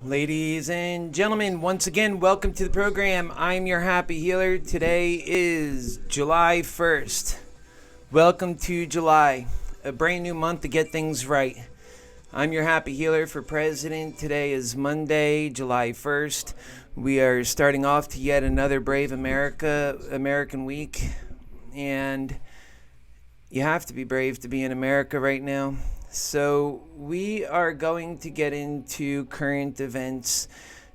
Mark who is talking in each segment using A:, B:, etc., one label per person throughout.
A: Ladies and gentlemen, once again, welcome to the program. I'm your happy healer. Today is July 1st. Welcome to July, a brand new month to get things right. I'm your happy healer for president. Today is Monday, July 1st. We are starting off to yet another Brave American week. And you have to be brave to be in America right now. So we are going to get into current events.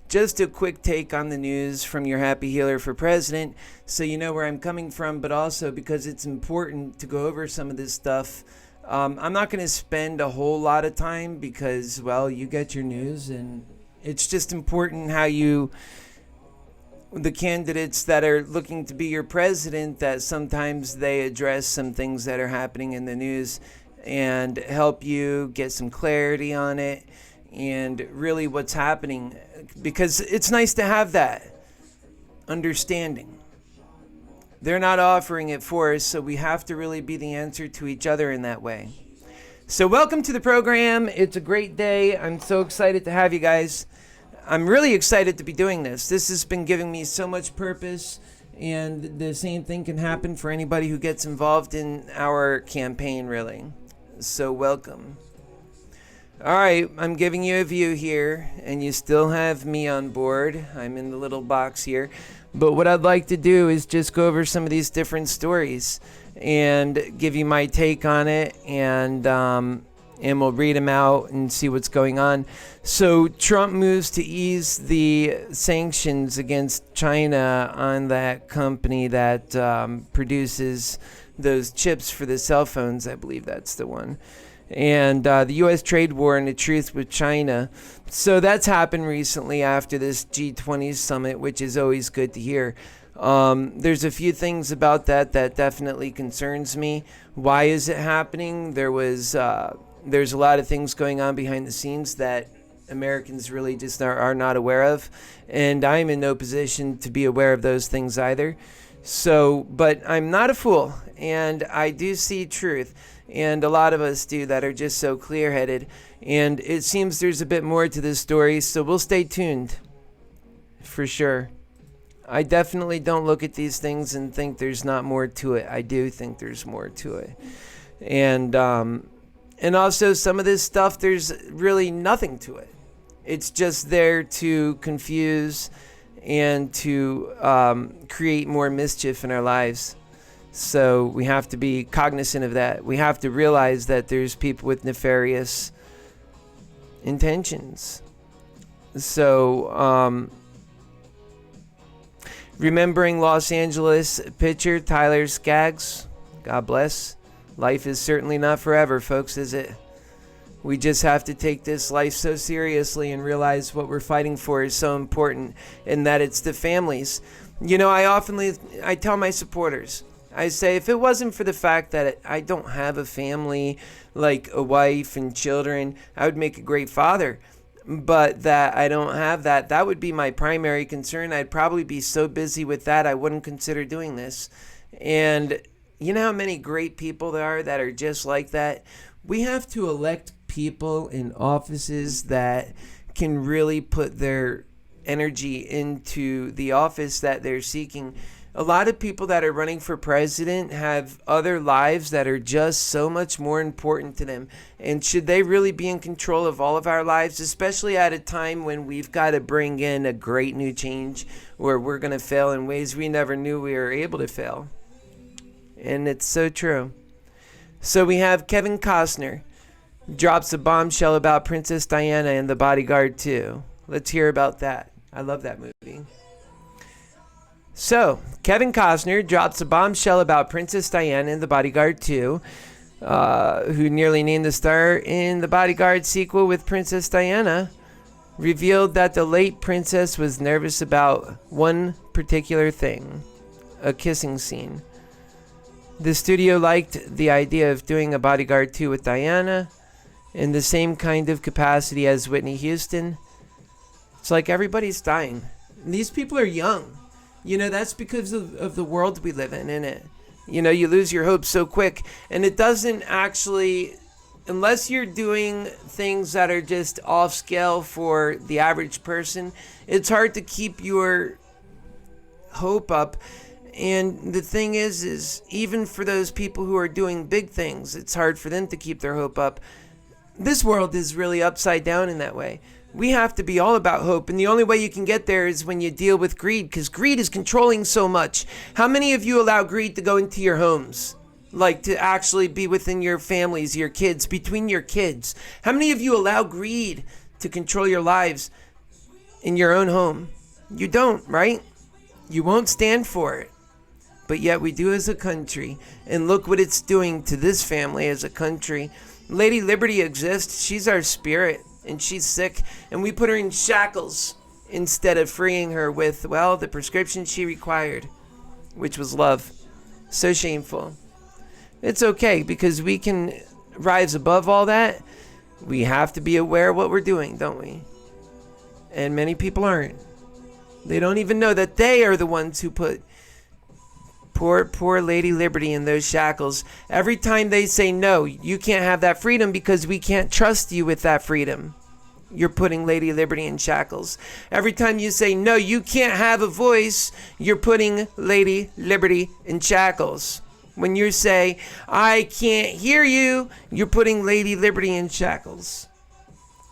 A: Just a quick take on the news from your happy healer for president, so you know where I'm coming from, but also because it's important to go over some of this stuff. I'm not going to spend a whole lot of time because, well, you get your news, and it's just important how the candidates that are looking to be your president, that sometimes they address some things that are happening in the news and help you get some clarity on it and really what's happening, because it's nice to have that understanding. They're not offering it for us, so we have to really be the answer to each other in that way. So welcome to the program. It's a great day. I'm so excited to have you guys. I'm really excited to be doing this. This has been giving me so much purpose, and the same thing can happen for anybody who gets involved in our campaign, really. So welcome. All right, I'm giving you a view here, and you still have me on board. I'm in the little box here. But what I'd like to do is just go over some of these different stories and give you my take on it, and we'll read them out and see what's going on. So Trump moves to ease the sanctions against China on that company that produces those chips for the cell phones. I believe that's the one. And the U.S. trade war and the truce with China. So that's happened recently after this G20 summit, which is always good to hear. There's a few things about that definitely concerns me. Why is it happening? There's a lot of things going on behind the scenes that Americans really just are not aware of. And I'm in no position to be aware of those things either. So, but I'm not a fool, and I do see truth, and a lot of us do that are just so clear-headed, and it seems there's a bit more to this story, so we'll stay tuned, for sure. I definitely don't look at these things and think there's not more to it. I do think there's more to it. And also some of this stuff, there's really nothing to it. It's just there to confuse and to create more mischief in our lives. So we have to be cognizant of that. We have to realize that there's people with nefarious intentions. So remembering Los Angeles pitcher Tyler Skaggs, God bless. Life is certainly not forever, folks, is it? We just have to take this life so seriously and realize what we're fighting for is so important, and that it's the families. You know, I tell my supporters, I say, if it wasn't for the fact that I don't have a family, like a wife and children, I would make a great father. But that I don't have that would be my primary concern. I'd probably be so busy with that, I wouldn't consider doing this. And you know how many great people there are that are just like that? We have to elect people in offices that can really put their energy into the office that they're seeking. A lot of people that are running for president have other lives that are just so much more important to them. And should they really be in control of all of our lives, especially at a time when we've got to bring in a great new change where we're going to fail in ways we never knew we were able to fail? And it's so true. So we have Kevin Costner drops a bombshell about Princess Diana and The Bodyguard 2. Let's hear about that. I love that movie. So, Kevin Costner drops a bombshell about Princess Diana and The Bodyguard 2, who nearly named the star in The Bodyguard sequel with Princess Diana, revealed that the late princess was nervous about one particular thing, a kissing scene. The studio liked the idea of doing a Bodyguard 2 with Diana in the same kind of capacity as Whitney Houston. It's like everybody's dying. These people are young. You know, that's because of the world we live in, isn't it? You know, you lose your hope so quick. And it doesn't actually unless you're doing things that are just off scale for the average person, it's hard to keep your hope up. And the thing is even for those people who are doing big things, it's hard for them to keep their hope up. This world is really upside down in that way. We have to be all about hope, and the only way you can get there is when you deal with greed, because greed is controlling so much. How many of you allow greed to go into your homes? Like, to actually be within your families, your kids, between your kids? How many of you allow greed to control your lives in your own home? You don't, right? You won't stand for it. But yet we do as a country, and look what it's doing to this family as a country. Lady Liberty exists. She's our spirit, and she's sick, and we put her in shackles instead of freeing her with, well, the prescription she required, which was love. So shameful. It's okay, because we can rise above all that. We have to be aware of what we're doing, don't we? And many people aren't. They don't even know that they are the ones who put poor Lady Liberty in those shackles. Every time they say, no, you can't have that freedom because we can't trust you with that freedom, you're putting Lady Liberty in shackles. Every time you say, no, you can't have a voice, you're putting Lady Liberty in shackles. When you say, I can't hear you, you're putting Lady Liberty in shackles.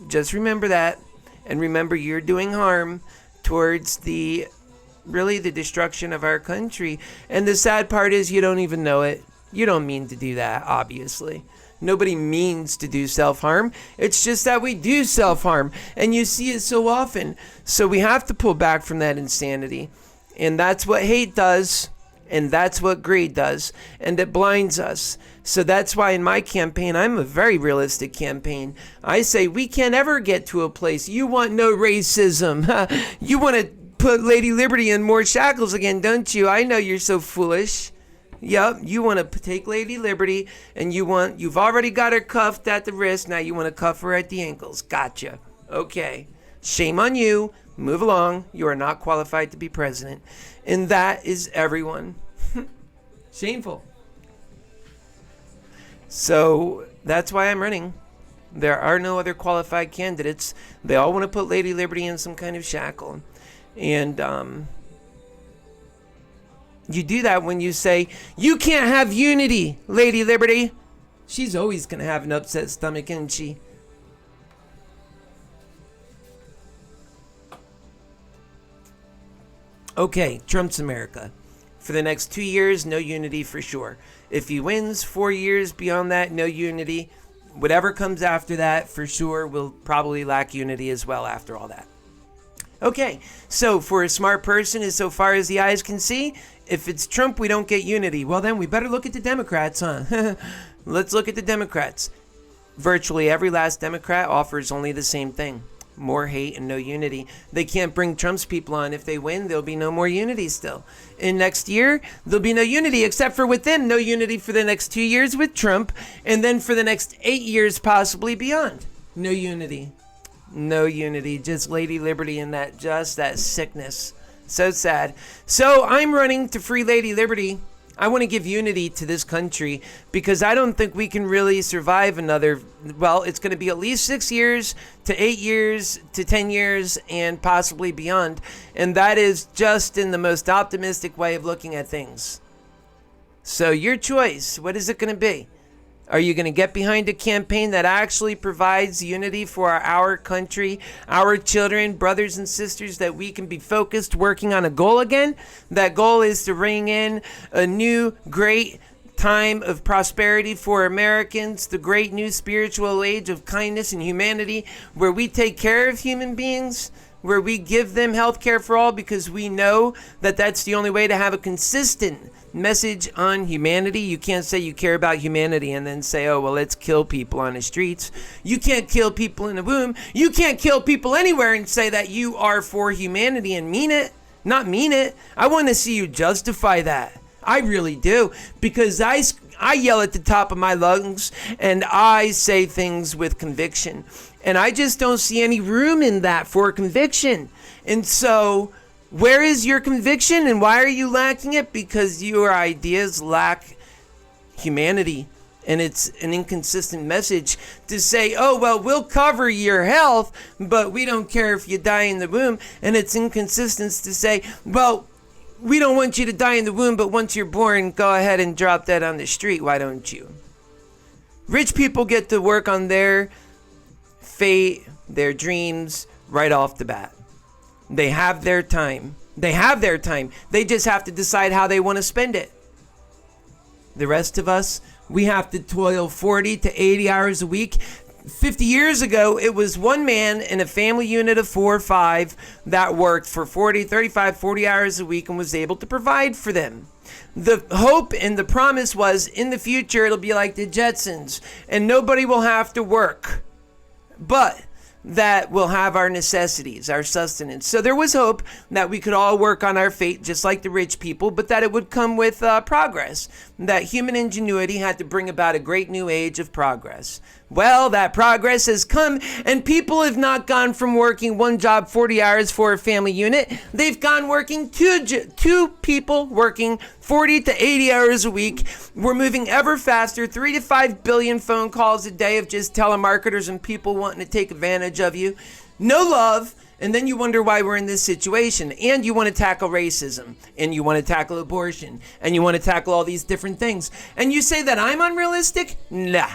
A: Just remember that, and remember you're doing harm towards the destruction of our country. And the sad part is you don't even know it. You don't mean to do that, obviously. Nobody means to do self-harm. It's just that we do self-harm, and you see it so often. So we have to pull back from that insanity. And that's what hate does, and that's what greed does, and it blinds us. So that's why in my campaign, I'm a very realistic campaign. I say we can't ever get to a place. You want no racism. You want to put Lady Liberty in more shackles again, don't you? I know you're so foolish. Yep, you want to take Lady Liberty, and you've already got her cuffed at the wrist. Now you want to cuff her at the ankles. Gotcha. Okay. Shame on you. Move along. You are not qualified to be president. And that is everyone. Shameful. So that's why I'm running. There are no other qualified candidates. They all want to put Lady Liberty in some kind of shackle. And you do that when you say, you can't have unity, Lady Liberty. She's always going to have an upset stomach, isn't she? Okay, Trump's America. For the next 2 years, no unity for sure. If he wins 4 years beyond that, no unity. Whatever comes after that, for sure, will probably lack unity as well after all that. Okay, so for a smart person, as so far as the eyes can see, if it's Trump, we don't get unity. Well, then we better look at the Democrats, huh? Let's look at the Democrats. Virtually every last Democrat offers only the same thing. More hate and no unity. They can't bring Trump's people on. If they win, there'll be no more unity still. In next year, there'll be no unity, except for within. No unity for the next 2 years with Trump, and then for the next 8 years possibly beyond. No unity. No unity, just Lady Liberty and that sickness. So sad. So I'm running to free Lady Liberty. I want to give unity to this country because I don't think we can really survive another, well, it's going to be at least 6 years to 8 years to 10 years and possibly beyond. And that is just in the most optimistic way of looking at things. So your choice, what is it going to be? Are you going to get behind a campaign that actually provides unity for our country, our children, brothers and sisters, that we can be focused working on a goal again? That goal is to ring in a new great time of prosperity for Americans, the great new spiritual age of kindness and humanity, where we take care of human beings, where we give them health care for all, because we know that that's the only way to have a consistent message on humanity. You can't say you care about humanity and then say, oh, well, let's kill people on the streets. You can't kill people in the womb. You can't kill people anywhere and say that you are for humanity and mean it. Not mean it. I want to see you justify that. I really do. Because I yell at the top of my lungs and I say things with conviction. And I just don't see any room in that for conviction. And so, where is your conviction, and why are you lacking it? Because your ideas lack humanity. And it's an inconsistent message to say, oh, well, we'll cover your health, but we don't care if you die in the womb. And it's inconsistent to say, well, we don't want you to die in the womb, but once you're born, go ahead and drop that on the street. Why don't you? Rich people get to work on their fate, their dreams, right off the bat. They have their time. They have their time. They just have to decide how they want to spend it. The rest of us, we have to toil 40 to 80 hours a week. 50 years ago, it was one man in a family unit of 4 or 5 that worked for 40, 35, 40 hours a week and was able to provide for them. The hope and the promise was in the future, it'll be like the Jetsons and nobody will have to work. But that will have our necessities, our sustenance. So there was hope that we could all work on our fate just like the rich people, but that it would come with progress. That human ingenuity had to bring about a great new age of progress. Well, that progress has come, and people have not gone from working one job 40 hours for a family unit. They've gone working two people working 40 to 80 hours a week. We're moving ever faster, 3 to 5 billion phone calls a day of just telemarketers and people wanting to take advantage of you. No love. And then you wonder why we're in this situation. And you want to tackle racism. And you want to tackle abortion. And you want to tackle all these different things. And you say that I'm unrealistic? Nah.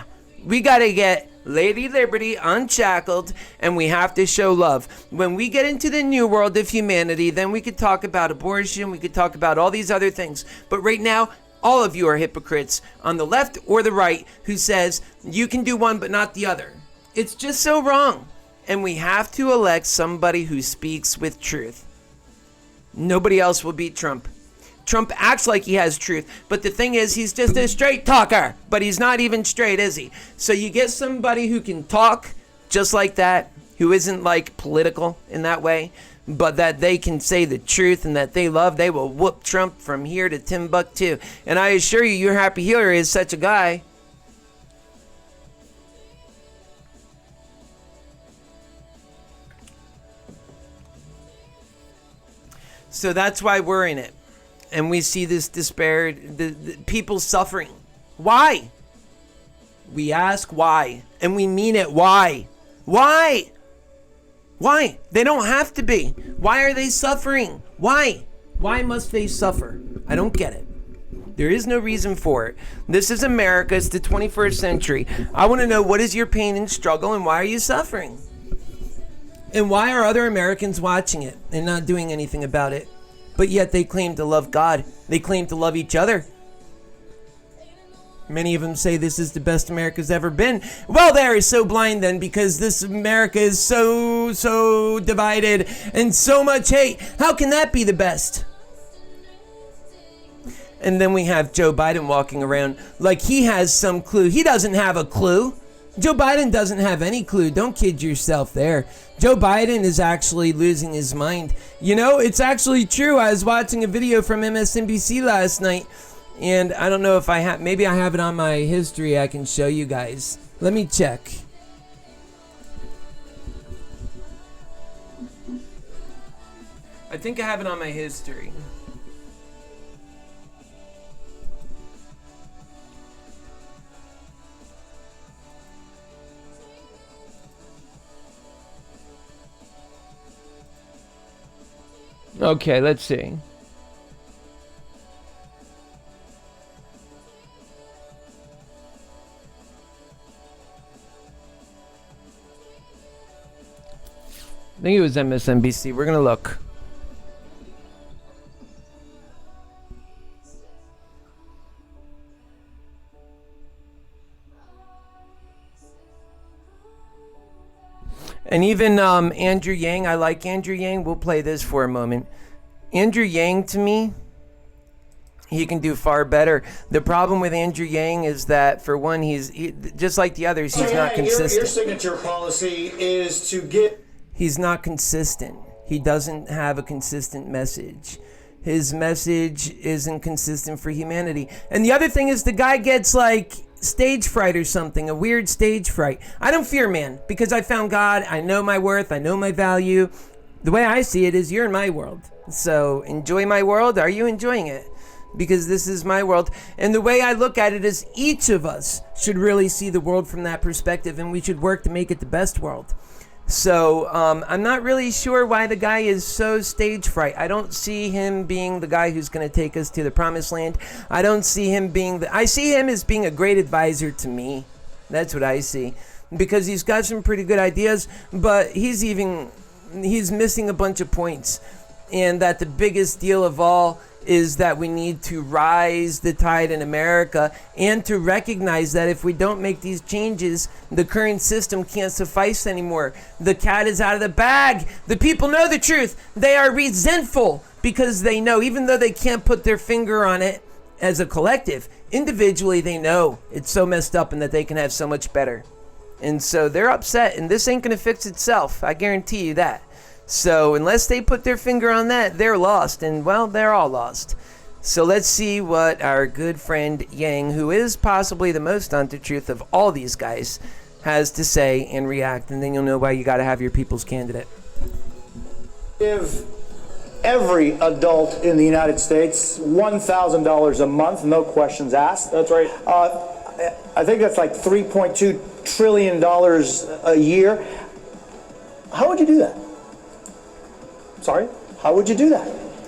A: We got to get Lady Liberty unshackled, and we have to show love. When we get into the new world of humanity, then we could talk about abortion, we could talk about all these other things. But right now, all of you are hypocrites on the left or the right who says you can do one but not the other. It's just so wrong. And we have to elect somebody who speaks with truth. Nobody else will beat Trump. Trump acts like he has truth, but the thing is, he's just a straight talker, but he's not even straight, is he? So you get somebody who can talk just like that, who isn't like political in that way, but that they can say the truth and that they love, they will whoop Trump from here to Timbuktu. And I assure you, your happy healer is such a guy. So that's why we're in it. And we see this despair, the people suffering. Why? We ask why. And we mean it. Why? Why? Why? They don't have to be. Why are they suffering? Why? Why must they suffer? I don't get it. There is no reason for it. This is America. It's the 21st century. I want to know, what is your pain and struggle and why are you suffering? And why are other Americans watching it and not doing anything about it? But yet they claim to love God. They claim to love each other. Many of them say this is the best America's ever been. Well, they're so blind then, because this America is so divided and so much hate. How can that be the best? And then we have Joe Biden walking around like he has some clue. He doesn't have a clue. Joe Biden doesn't have any clue. Don't kid yourself there. Joe Biden is actually losing his mind. You know, it's actually true. I was watching a video from MSNBC last night, and I don't know if I have, maybe I have it on my history I can show you guys. Let me check. I think I have it on my history. Okay, let's see. I think it was MSNBC. We're going to look. And even Andrew Yang, I like Andrew Yang. We'll play this for a moment. Andrew Yang, to me, he can do far better. The problem with Andrew Yang is that, for one, he's just like the others, he's not consistent.
B: Your signature policy is to get...
A: He's not consistent. He doesn't have a consistent message. His message isn't consistent for humanity. And the other thing is, the guy gets like stage fright or something, a weird stage fright. I don't fear man, because I found God. I know my worth. I know my value. The way I see it is, you're in my world. So enjoy my world. Are you enjoying it? because this is my world. And the way I look at it is each of us should really see the world from that perspective, and we should work to make it the best world. So I'm not really sure why the guy is so stage fright. I don't see him being the guy who's going to take us to the promised land. I don't see him being I see him as being a great advisor to me. That's what I see. Because he's got some pretty good ideas, but he's missing a bunch of points. And that the biggest deal of all is that we need to rise the tide in America and to recognize that if we don't make these changes, the current system can't suffice anymore. The cat is out of the bag. The people know the truth. They are resentful because they know, even though they can't put their finger on it as a collective, individually they know it's so messed up and that they can have so much better. And so they're upset, and this ain't going to fix itself. I guarantee you that. So unless they put their finger on that, they're lost. And, well, they're all lost. So let's see what our good friend Yang, who is possibly the most onto truth of all these guys, has to say and react. And then you'll know why you got to have your people's candidate.
B: Give every adult in the United States $1,000 a month, no questions asked.
C: That's right.
B: I think that's like $3.2 trillion a year. How would you do that?
C: Sorry?
B: How would you do that?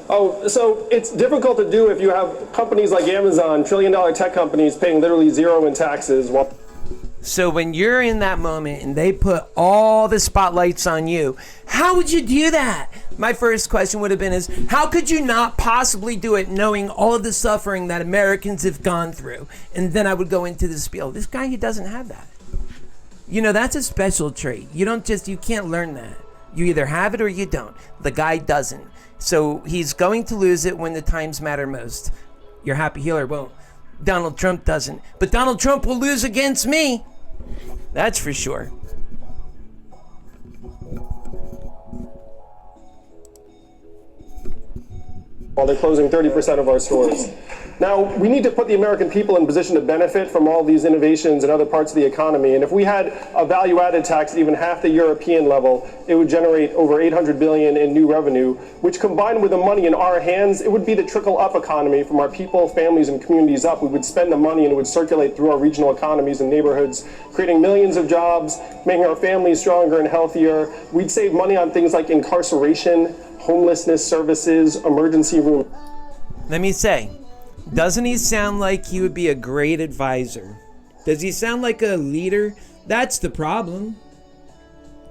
C: Oh, so it's difficult to do if you have companies like Amazon, trillion-dollar tech companies paying literally zero in taxes.
A: So when you're in that moment and they put all the spotlights on you, how would you do that? My first question would have been is, how could you not possibly do it knowing all of the suffering that Americans have gone through? And then I would go into the spiel. This guy, he doesn't have that. You know, that's a special trait. You can't learn that. You either have it or you don't. The guy doesn't. So he's going to lose it when the times matter most. Your happy healer won't. Donald Trump doesn't. But Donald Trump will lose against me. That's for sure.
C: While they're closing 30% of our stores. Now, we need to put the American people in position to benefit from all these innovations in other parts of the economy. And if we had a value-added tax at even half the European level, it would generate over $800 billion in new revenue, which combined with the money in our hands, it would be the trickle-up economy from our people, families, and communities up. We would spend the money and it would circulate through our regional economies and neighborhoods, creating millions of jobs, making our families stronger and healthier. We'd save money on things like incarceration, homelessness services, emergency room.
A: Let me say, doesn't he sound like he would be a great advisor? Does he sound like a leader? That's the problem.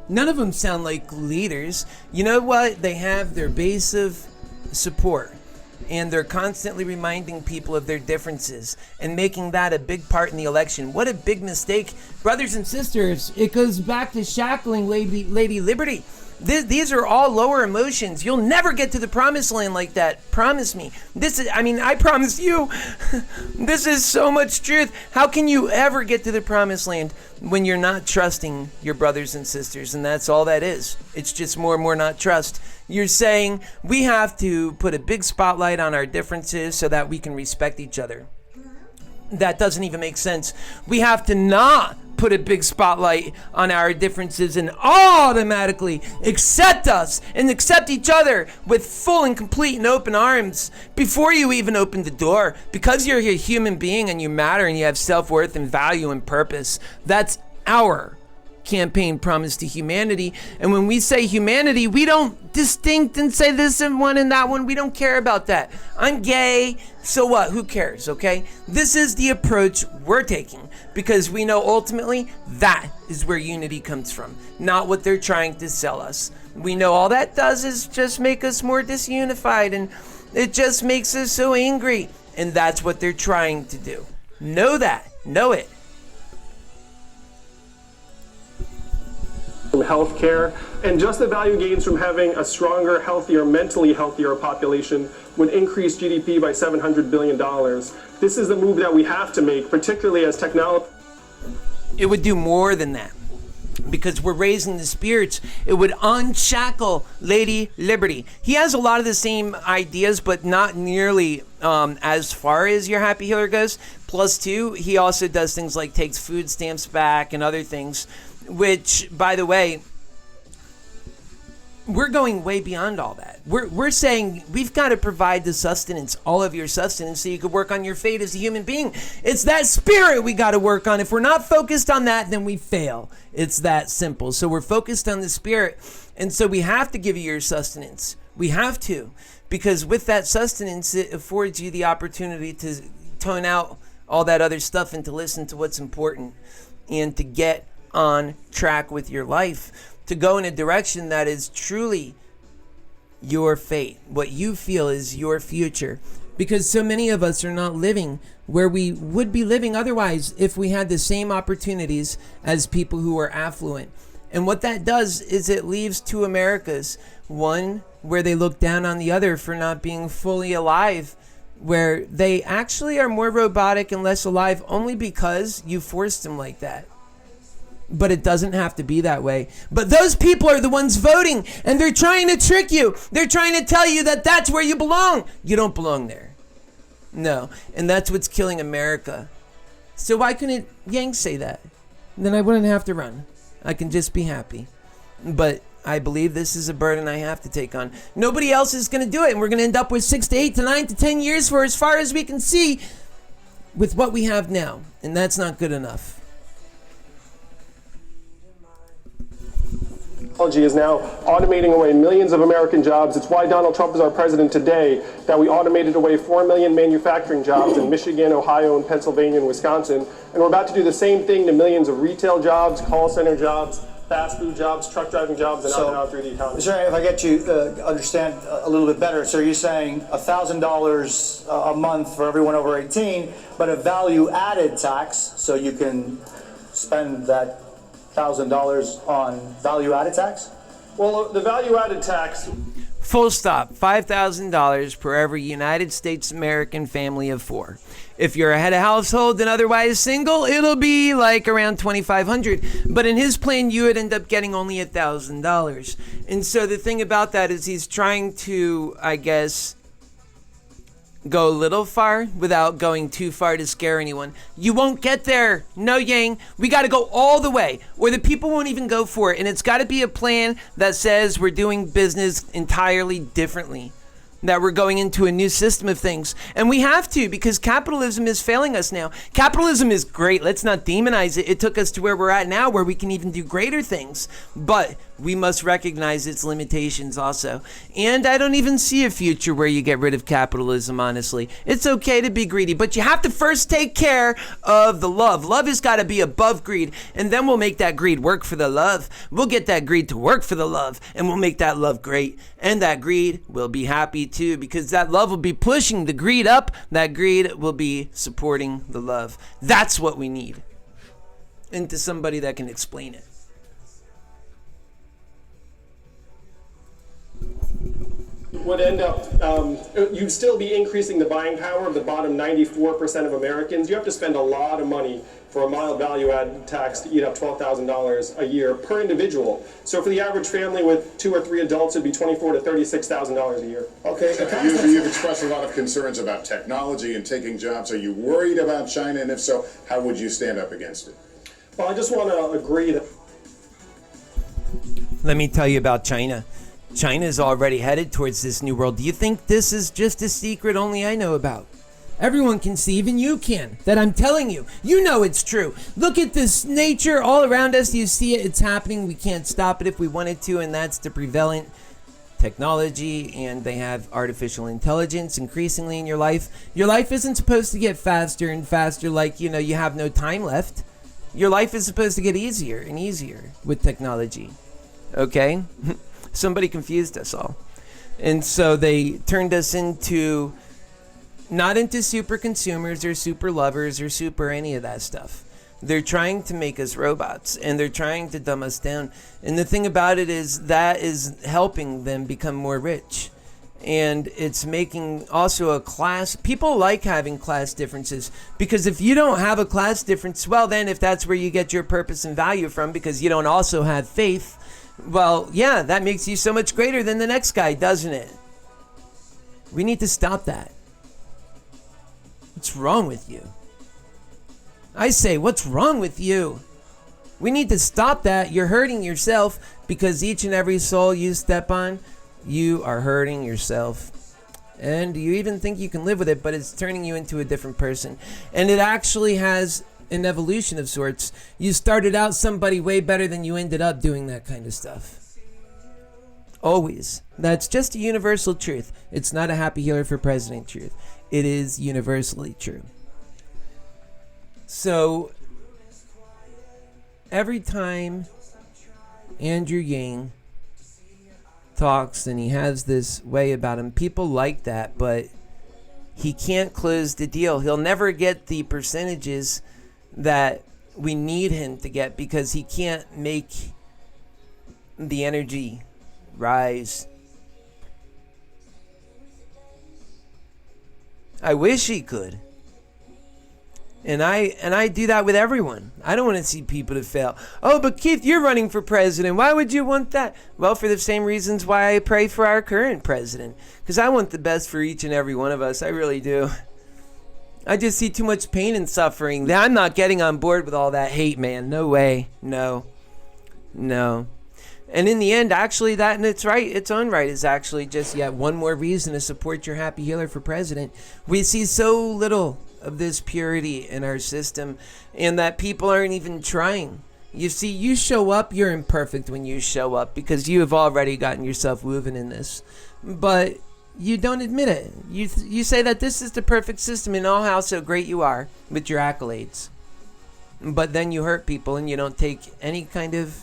A: None of them sound like leaders. You know what? They have their base of support, and they're constantly reminding people of their differences and making that a big part in the election. What a big mistake. Brothers and sisters, it goes back to shackling Lady Liberty. These are all lower emotions. You'll never get to the promised land like that. Promise me. I promise you. This is so much truth. How can you ever get to the promised land when you're not trusting your brothers and sisters? And that's all that is. It's just more and more not trust. You're saying we have to put a big spotlight on our differences so that we can respect each other. That doesn't even make sense. We have to not put a big spotlight on our differences and automatically accept us and accept each other with full and complete and open arms before you even open the door, because you're a human being and you matter and you have self-worth and value and purpose. That's our campaign promise to humanity. And when we say humanity, we don't distinct and say this and one and that one. We don't care about that. I'm gay, so what? Who cares, okay? This is the approach we're taking, because we know ultimately that is where unity comes from, not what they're trying to sell us. We know all that does is just make us more disunified, and it just makes us so angry. And that's what they're trying to do. Know that. Know it.
C: From healthcare, and just the value gains from having a stronger, healthier, mentally healthier population would increase GDP by $700 billion. This is the move that we have to make, particularly as technology.
A: It would do more than that, because we're raising the spirits. It would unshackle Lady Liberty. He has a lot of the same ideas, but not nearly as far as your happy healer goes. Plus, too, he also does things like takes food stamps back and other things, which, by the way, we're going way beyond all that. We're saying we've got to provide the sustenance, all of your sustenance, so you could work on your fate as a human being. It's that spirit we got to work on. If we're not focused on that, then we fail. It's that simple. So we're focused on the spirit. And so we have to give you your sustenance. We have to. Because with that sustenance, it affords you the opportunity to tone out all that other stuff and to listen to what's important and to get on track with your life, to go in a direction that is truly your fate, what you feel is your future. Because so many of us are not living where we would be living otherwise if we had the same opportunities as people who are affluent. And what that does is it leaves two Americas, one where they look down on the other for not being fully alive, where they actually are more robotic and less alive only because you forced them like that. But it doesn't have to be that way. But those people are the ones voting, and they're trying to trick you. They're trying to tell you that that's where you belong. You don't belong there. No. And that's what's killing America. So why couldn't Yang say that? Then I wouldn't have to run. I can just be happy. But I believe this is a burden I have to take on. Nobody else is going to do it, and we're going to end up with 6 to 8 to 9 to 10 years for as far as we can see with what we have now. And that's not good enough.
C: Technology is now automating away millions of American jobs. It's why Donald Trump is our president today, that we automated away 4 million manufacturing jobs in Michigan, Ohio, and Pennsylvania, and Wisconsin. And we're about to do the same thing to millions of retail jobs, call center jobs, fast food jobs, truck driving jobs, and out through the economy.
B: Sir, if I get you understand a little bit better, so you're saying $1,000 a month for everyone over 18, but a value-added tax, so you can spend that $1,000 on value-added tax?
C: Well, the value-added tax...
A: Full stop. $5,000 per every United States American family of 4. If you're a head of household and otherwise single, it'll be like around $2,500. But in his plan, you would end up getting only $1,000. And so the thing about that is he's trying to, I guess, go a little far without going too far to scare anyone. You won't get there. No, Yang. We got to go all the way, or the people won't even go for it. And it's got to be a plan that says we're doing business entirely differently, that we're going into a new system of things. And we have to, because capitalism is failing us now. Capitalism is great. Let's not demonize it. It took us to where we're at now, where we can even do greater things. But we must recognize its limitations also. And I don't even see a future where you get rid of capitalism, honestly. It's okay to be greedy, but you have to first take care of the love. Love has got to be above greed, and then we'll make that greed work for the love. We'll get that greed to work for the love, and we'll make that love great. And that greed will be happy too, because that love will be pushing the greed up. That greed will be supporting the love. That's what we need. And to somebody that can explain it.
C: Would end up, you'd still be increasing the buying power of the bottom 94% of Americans. You have to spend a lot of money for a mild value-add tax to eat up $12,000 a year per individual. So for the average family with 2 or 3 adults, it'd be $24,000 to $36,000 a year.
D: Okay, you've expressed a lot of concerns about technology and taking jobs. Are you worried about China? And if so, how would you stand up against it?
C: Well, I just want to agree that...
A: Let me tell you about China. China is already headed towards this new world. Do you think this is just a secret only I know about? Everyone can see, even you can, that I'm telling you. You know it's true. Look at this nature all around us. You see it. It's happening. We can't stop it if we wanted to, and that's the prevalent technology, and they have artificial intelligence increasingly in your life. Your life isn't supposed to get faster and faster like, you have no time left. Your life is supposed to get easier and easier with technology. Okay? Somebody confused us all. And so they turned us into, not into super consumers or super lovers or super any of that stuff. They're trying to make us robots, and they're trying to dumb us down. And the thing about it is that is helping them become more rich. And it's making also a class. People like having class differences, because if you don't have a class difference, well, then if that's where you get your purpose and value from, because you don't also have faith, well, yeah, that makes you so much greater than the next guy, doesn't it? We need to stop that. What's wrong with you? I say, what's wrong with you? We need to stop that. You're hurting yourself, because each and every soul you step on, you are hurting yourself. And you even think you can live with it, but it's turning you into a different person. And it actually has an evolution of sorts. You started out somebody way better than you ended up doing that kind of stuff. Always. That's just a universal truth. It's not a happy healer for president truth. It is universally true. So, every time Andrew Yang talks and he has this way about him, people like that, but he can't close the deal. He'll never get the percentages that we need him to get because he can't make the energy rise. I wish he could. And I do that with everyone. I don't want to see people to fail. Oh, but Keith, you're running for president. Why would you want that? Well, for the same reasons why I pray for our current president. Because I want the best for each and every one of us. I really do. I just see too much pain and suffering. I'm not getting on board with all that hate, man. No way. No. And in the end, actually, that in its own right is actually just yet one more reason to support your happy healer for president. We see so little of this purity in our system, and that people aren't even trying. You see, you show up, you're imperfect when you show up because you have already gotten yourself moving in this. But you don't admit it. You say that this is the perfect system and oh, how so great you are with your accolades. But then you hurt people and you don't take any kind of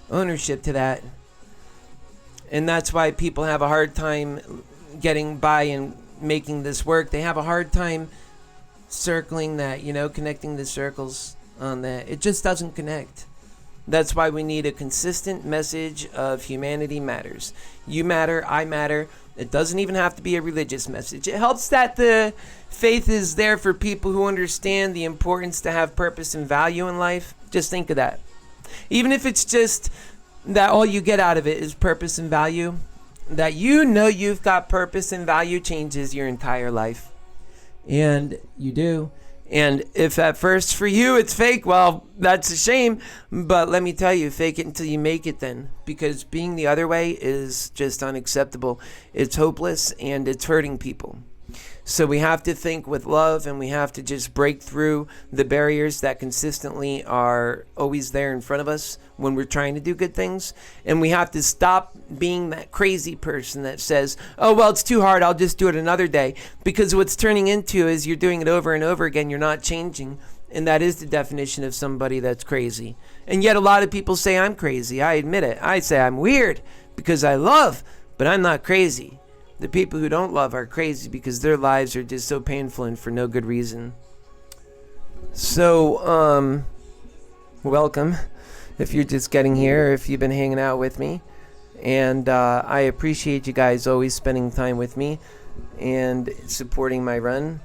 A: ownership to that. And that's why people have a hard time getting by and making this work. They have a hard time circling that, connecting the circles on that. It just doesn't connect. That's why we need a consistent message of humanity matters. You matter, I matter. It doesn't even have to be a religious message. It helps that the faith is there for people who understand the importance to have purpose and value in life. Just think of that. Even if it's just that all you get out of it is purpose and value, that you've got purpose and value changes your entire life. And you do. And if at first for you it's fake, well, that's a shame. But let me tell you, fake it until you make it then. Because being the other way is just unacceptable. It's hopeless and it's hurting people. So we have to think with love, and we have to just break through the barriers that consistently are always there in front of us when we're trying to do good things. And we have to stop being that crazy person that says, oh, well, it's too hard, I'll just do it another day. Because what's turning into is you're doing it over and over again, you're not changing. And that is the definition of somebody that's crazy. And yet a lot of people say I'm crazy. I admit it. I say I'm weird because I love, but I'm not crazy. The people who don't love are crazy because their lives are just so painful and for no good reason. So, welcome. If you're just getting here, if you've been hanging out with me. And I appreciate you guys always spending time with me and supporting my run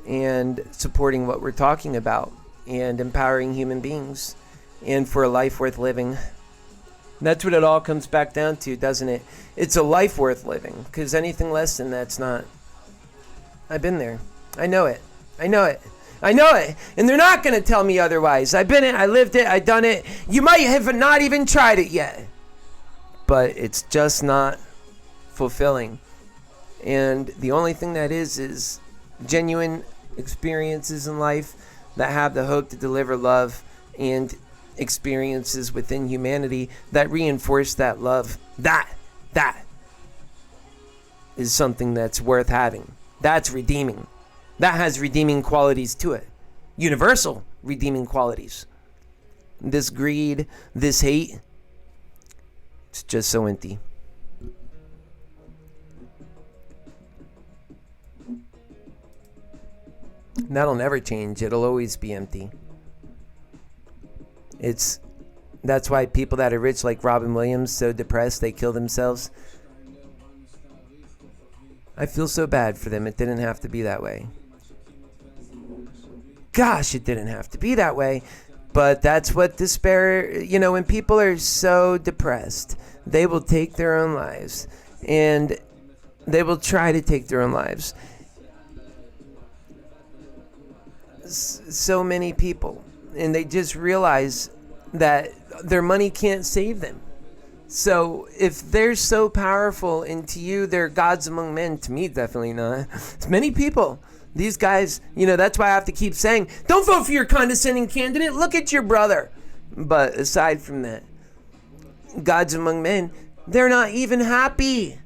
A: and supporting what we're talking about and empowering human beings and for a life worth living. That's what it all comes back down to, doesn't it? It's a life worth living, because anything less than that's not. I've been there. I know it. And they're not going to tell me otherwise. I've been it. I lived it. I've done it. You might have not even tried it yet. But it's just not fulfilling. And the only thing that is genuine experiences in life that have the hope to deliver love and experiences within humanity that reinforce that love. That is something that's worth having. That's redeeming. That has redeeming qualities to it. Universal redeeming qualities. This greed, this hate, it's just so empty. That'll never change. It'll always be empty. That's why people that are rich like Robin Williams, so depressed they kill themselves. I feel so bad for them. It didn't have to be that way. Gosh, it didn't have to be that way. But that's what despair, when people are so depressed, they will take their own lives. And they will try to take their own lives. So many people. And they just realize that their money can't save them. So if they're so powerful, and to you they're gods among men, to me definitely not. It's many people. These guys, that's why I have to keep saying, don't vote for your condescending candidate. Look at your brother. But aside from that, gods among men, they're not even happy.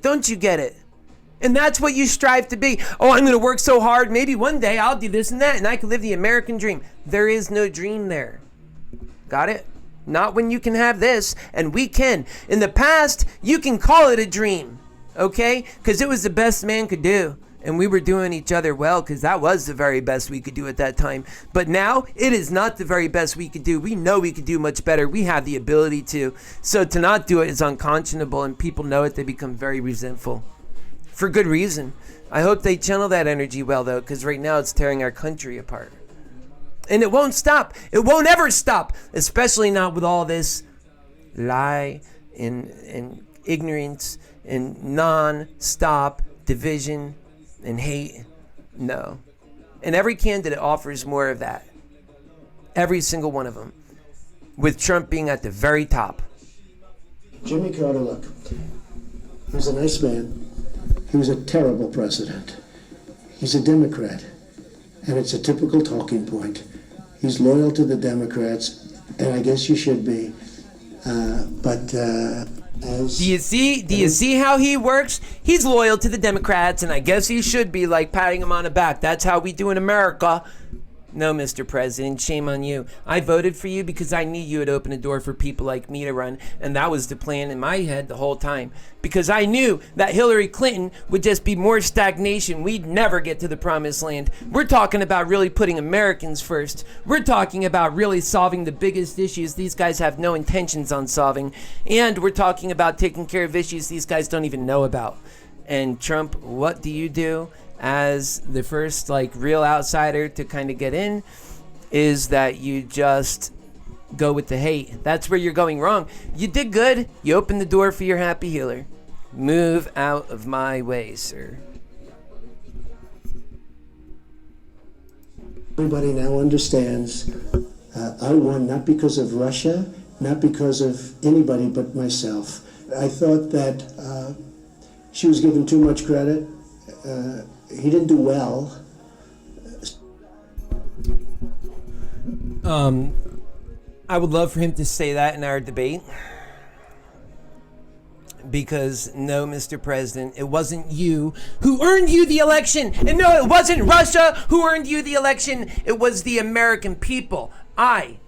A: Don't you get it? And that's what you strive to be. Oh, I'm going to work so hard. Maybe one day I'll do this and that, and I can live the American dream. There is no dream there. Got it? Not when you can have this, and we can. In the past, you can call it a dream, okay? Because it was the best man could do. And we were doing each other well, because that was the very best we could do at that time. But now, it is not the very best we could do. We know we could do much better. We have the ability to. So to not do it is unconscionable, and people know it. They become very resentful. For good reason. I hope they channel that energy well, though, because right now it's tearing our country apart. And it won't stop. It won't ever stop. Especially not with all this lie and ignorance and non-stop division and hate. No. And every candidate offers more of that. Every single one of them. With Trump being at the very top.
E: Jimmy Carter, look, he was a nice man. He was a terrible president. He's a Democrat. And it's a typical talking point. He's loyal to the Democrats, and I guess you should be. Do you see how he works? He's loyal to the Democrats, and I guess he should be, like patting him on the back. That's how we do in America.
A: No, Mr. President, shame on you. I voted for you because I knew you would open a door for people like me to run, and that was the plan in my head the whole time. Because I knew that Hillary Clinton would just be more stagnation. We'd never get to the promised land. We're talking about really putting Americans first. We're talking about really solving the biggest issues these guys have no intentions on solving. And we're talking about taking care of issues these guys don't even know about. And Trump, what do you do? As the first real outsider to kind of get in, is that you just go with the hate. That's where you're going wrong. You did good. You opened the door for your happy healer. Move out of my way, sir.
E: Everybody now understands I won not because of Russia, not because of anybody but myself. I thought that she was given too much credit. He didn't do well.
A: I would love for him to say that in our debate. Because no, Mr. President, it wasn't you who earned you the election. And no, it wasn't Russia who earned you the election. It was the American people. I,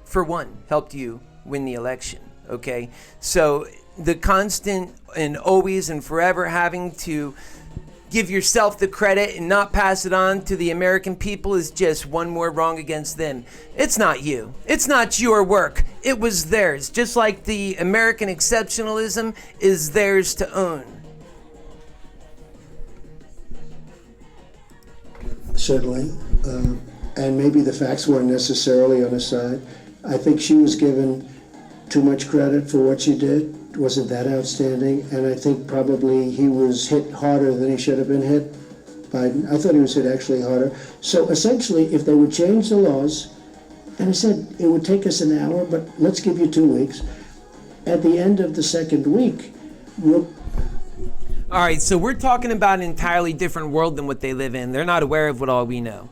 A: for one, helped you win the election. Okay? So the constant and always and forever having to give yourself the credit and not pass it on to the American people is just one more wrong against them. It's not you. It's not your work. It was theirs. Just like the American exceptionalism is theirs to own.
E: Certainly. And maybe the facts weren't necessarily on his side. I think she was given too much credit for what she did. Wasn't that outstanding? And I think probably he was hit harder than he should have been hit. Biden. I thought he was hit actually harder. So essentially, if they would change the laws, and I said it would take us an hour, but let's give you 2 weeks. At the end of the second week, we'll...
A: All right, so we're talking about an entirely different world than what they live in. They're not aware of what all we know.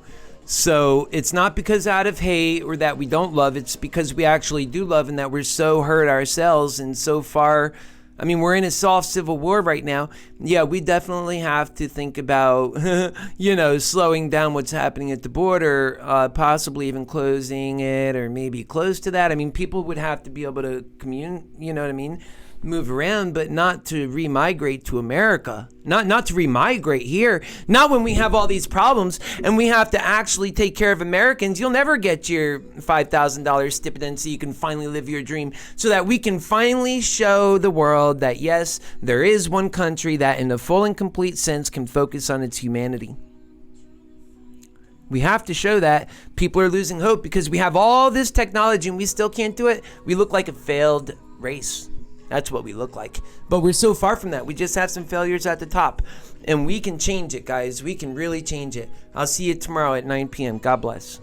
A: So it's not because out of hate or that we don't love. It's because we actually do love and that we're so hurt ourselves and so far. I mean, we're in a soft civil war right now. Yeah, we definitely have to think about, slowing down what's happening at the border, possibly even closing it or maybe close to that. I mean, people would have to be able to move around, but not to remigrate to America. Not to remigrate here. Not when we have all these problems and we have to actually take care of Americans. You'll never get your $5,000 stipend so you can finally live your dream, so that we can finally show the world that yes, there is one country that in a full and complete sense can focus on its humanity. We have to show that. People are losing hope because we have all this technology and we still can't do it. We look like a failed race. That's what we look like. But we're so far from that. We just have some failures at the top. And we can change it, guys. We can really change it. I'll see you tomorrow at 9 p.m. God bless.